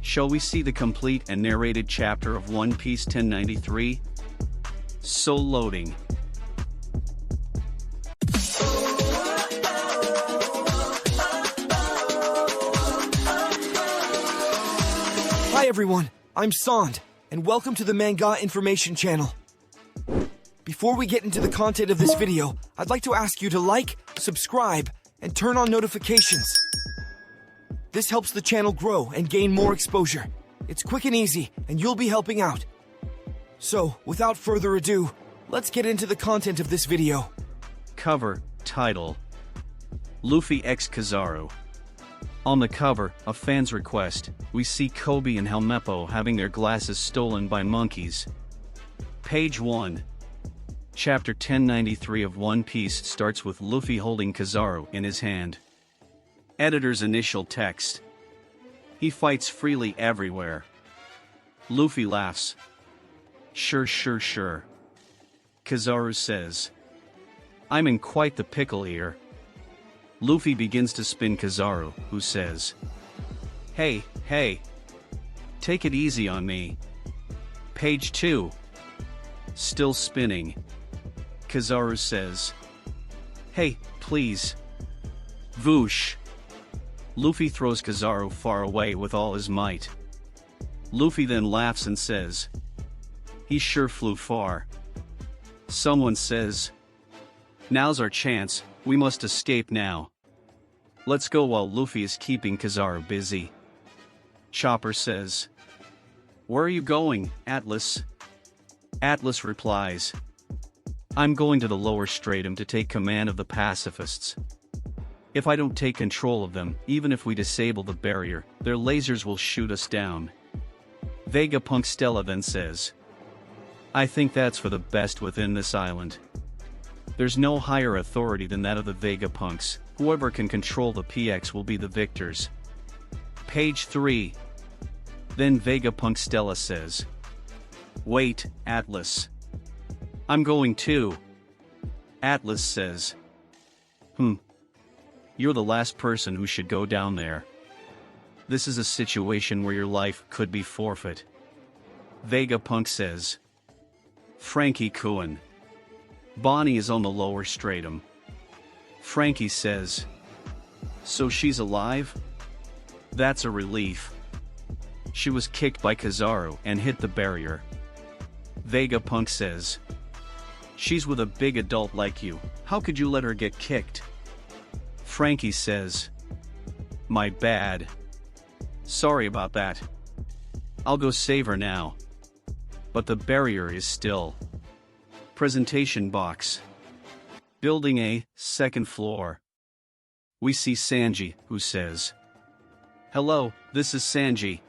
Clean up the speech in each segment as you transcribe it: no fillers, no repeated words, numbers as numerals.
Shall we see the complete and narrated chapter of One Piece 1093? So loading. Hi everyone, I'm Sant, and welcome to the Manga Information channel. Before we get into the content of this video, I'd like to ask you to like, subscribe, and turn on notifications. This helps the channel grow and gain more exposure. It's quick and easy, and you'll be helping out. So, without further ado, let's get into the content of this video. Cover, title: Luffy x Kizaru. On the cover, a fan's request, we see Kobe and Helmeppo having their glasses stolen by monkeys. Page 1. Chapter 1093 of One Piece starts with Luffy holding Kizaru in his hand. Editor's initial text. He fights freely everywhere. Luffy laughs. Sure. Kizaru says, I'm in quite the pickle here. Luffy begins to spin Kizaru, who says, Hey, take it easy on me. Page 2. Still spinning. Kizaru says, Hey, please. Voosh. Luffy throws Kizaru far away with all his might. Luffy then laughs and says, He sure flew far. Someone says, Now's our chance, we must escape now. Let's go while Luffy is keeping Kizaru busy. Chopper says, Where are you going, Atlas? Atlas replies, I'm going to the lower stratum to take command of the Pacifistas. If I don't take control of them, even if we disable the barrier, their lasers will shoot us down. Vegapunk Stella then says, I think that's for the best within this island. There's no higher authority than that of the Vegapunks. Whoever can control the PX will be the victors. Page 3. Then Vegapunk Stella says, Wait, Atlas. I'm going too. Atlas says, You're the last person who should go down there. This is a situation where your life could be forfeit. Vegapunk says, Frankie Kuhn. Bonney is on the lower stratum. Frankie says, So she's alive? That's a relief. She was kicked by Kizaru and hit the barrier. Vegapunk says, She's with a big adult like you, how could you let her get kicked? Frankie says, My bad. Sorry about that. I'll go save her now. But the barrier is still. Presentation box. Building A, second floor. We see Sanji, who says, Hello, this is Sanji.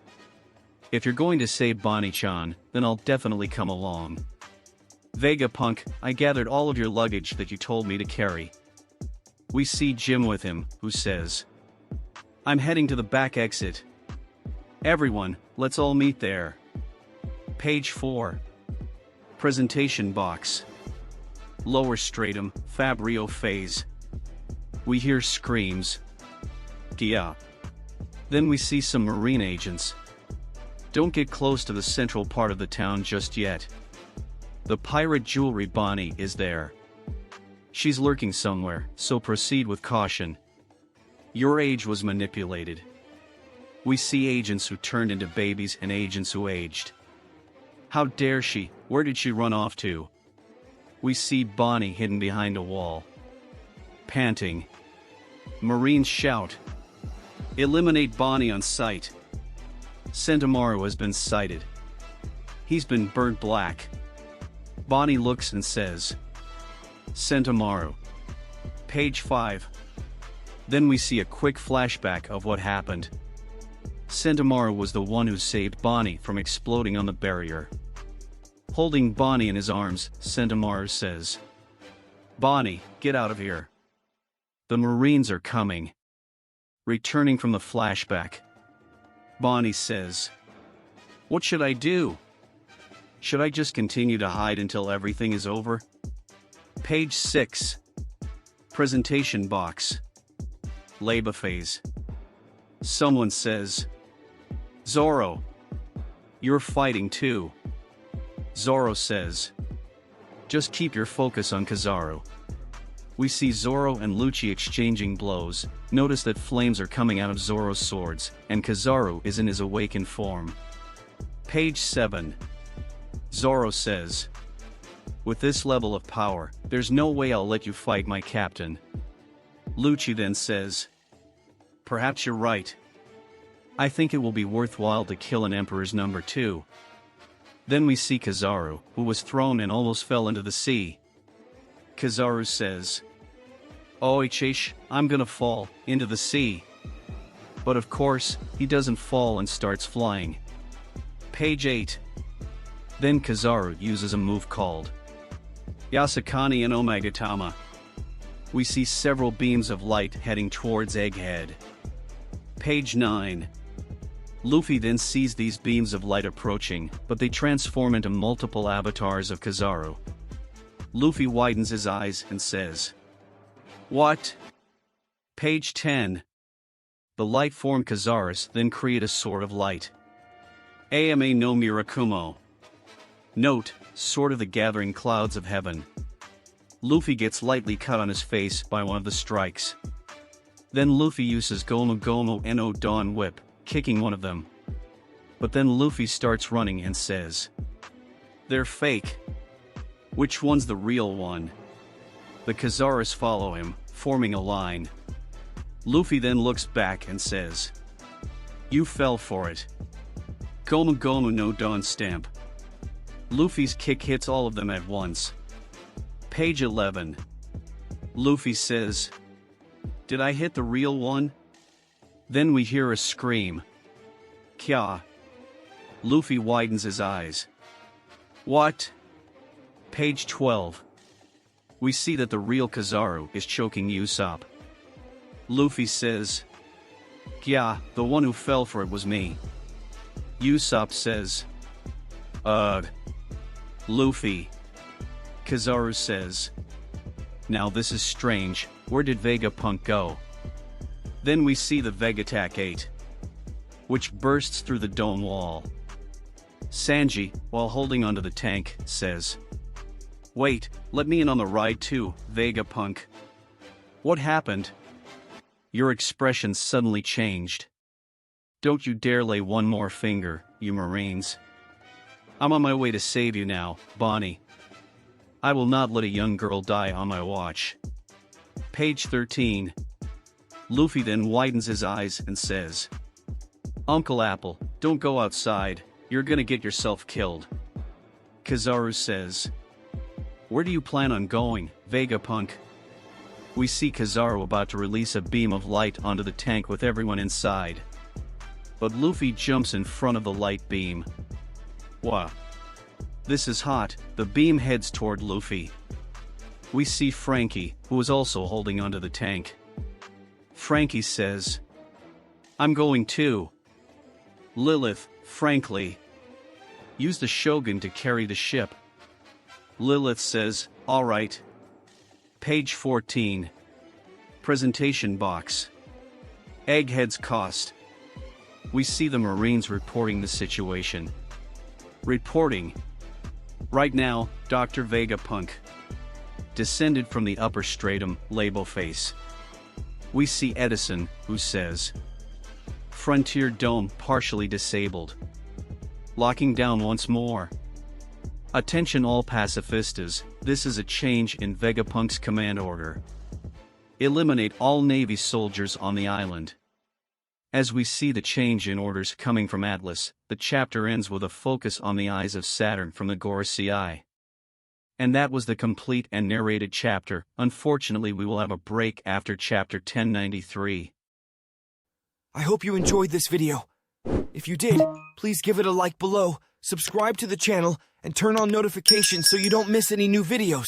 If you're going to save Bonney-chan, then I'll definitely come along. Vegapunk, I gathered all of your luggage that you told me to carry. We see Jim with him, who says, I'm heading to the back exit. Everyone, let's all meet there. Page 4. Presentation box. Lower stratum, Fabrio phase. We hear screams. Yeah. Then we see some marine agents. Don't get close to the central part of the town just yet. The pirate jewelry Bonney is there. She's lurking somewhere, so proceed with caution. Your age was manipulated. We see agents who turned into babies and agents who aged. How dare she? Where did she run off to? We see Bonney hidden behind a wall. Panting. Marines shout. Eliminate Bonney on sight. Sentomaru has been sighted. He's been burnt black. Bonney looks and says, Sentomaru. Page 5. Then we see a quick flashback of what happened. Sentomaru was the one who saved Bonney from exploding on the barrier. Holding Bonney in his arms, Sentomaru says, Bonney, get out of here. The Marines are coming. Returning from the flashback, Bonney says, What should I do? Should I just continue to hide until everything is over? Page 6. Presentation box. Labor phase. Someone says, Zoro, you're fighting too. Zoro says, just keep your focus on Kizaru. We see Zoro and Lucci exchanging blows. Notice that flames are coming out of Zoro's swords, and Kizaru is in his awakened form. Page 7. Zoro says, with this level of power, there's no way I'll let you fight my captain. Lucci then says, perhaps you're right. I think it will be worthwhile to kill an emperor's number 2. Then we see Kizaru, who was thrown and almost fell into the sea. Kizaru says, oh I'm gonna fall into the sea. But of course, he doesn't fall and starts flying. Page 8. Then Kizaru uses a move called Yasakani and Omagatama. We see several beams of light heading towards Egghead. Page 9. Luffy then sees these beams of light approaching, but they transform into multiple avatars of Kizaru. Luffy widens his eyes and says, what? Page 10. The light form Kizaru then create a sword of light. Ama no Mirakumo. Note, sword of the gathering clouds of heaven. Luffy gets lightly cut on his face by one of the strikes. Then Luffy uses Gomu Gomu no Dawn Whip, kicking one of them. But then Luffy starts running and says, they're fake. Which one's the real one? The Kizaru follow him, forming a line. Luffy then looks back and says, you fell for it. Gomu Gomu no Dawn Stamp. Luffy's kick hits all of them at once. Page 11. Luffy says, did I hit the real one? Then we hear a scream. Kya. Luffy widens his eyes. What? Page 12. We see that the real Kizaru is choking Usopp. Luffy says, Kya, the one who fell for it was me. Usopp says, ugh. Luffy. Kizaru says, now this is strange, where did Vegapunk go? Then we see the Vegatak 8, which bursts through the dome wall. Sanji, while holding onto the tank, says, wait, let me in on the ride too, Vegapunk. What happened? Your expression suddenly changed. Don't you dare lay one more finger, you Marines. I'm on my way to save you now, Bonney. I will not let a young girl die on my watch. Page 13. Luffy then widens his eyes and says, Uncle Apple, don't go outside, you're gonna get yourself killed. Kizaru says, where do you plan on going, Vegapunk? We see Kizaru about to release a beam of light onto the tank with everyone inside. But Luffy jumps in front of the light beam. Wah. This is hot, the beam heads toward Luffy. We see Frankie, who is also holding onto the tank. Frankie says, I'm going too. Lilith, frankly, use the Shogun to carry the ship. Lilith says, alright. Page 14. Presentation box. Egghead's cost. We see the Marines reporting the situation. Reporting. Right now, Dr. Vegapunk. Descended from the upper stratum, Labo face. We see Edison, who says, Frontier Dome partially disabled. Locking down once more. Attention all pacifistas, this is a change in Vegapunk's command order. Eliminate all Navy soldiers on the island. As we see the change in orders coming from Atlas, the chapter ends with a focus on the eyes of Saturn from the Gorosei Eye. And that was the complete and narrated chapter. Unfortunately, we will have a break after chapter 1093. I hope you enjoyed this video. If you did, please give it a like below, subscribe to the channel, and turn on notifications so you don't miss any new videos.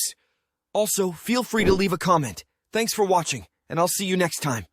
Also, feel free to leave a comment. Thanks for watching, and I'll see you next time.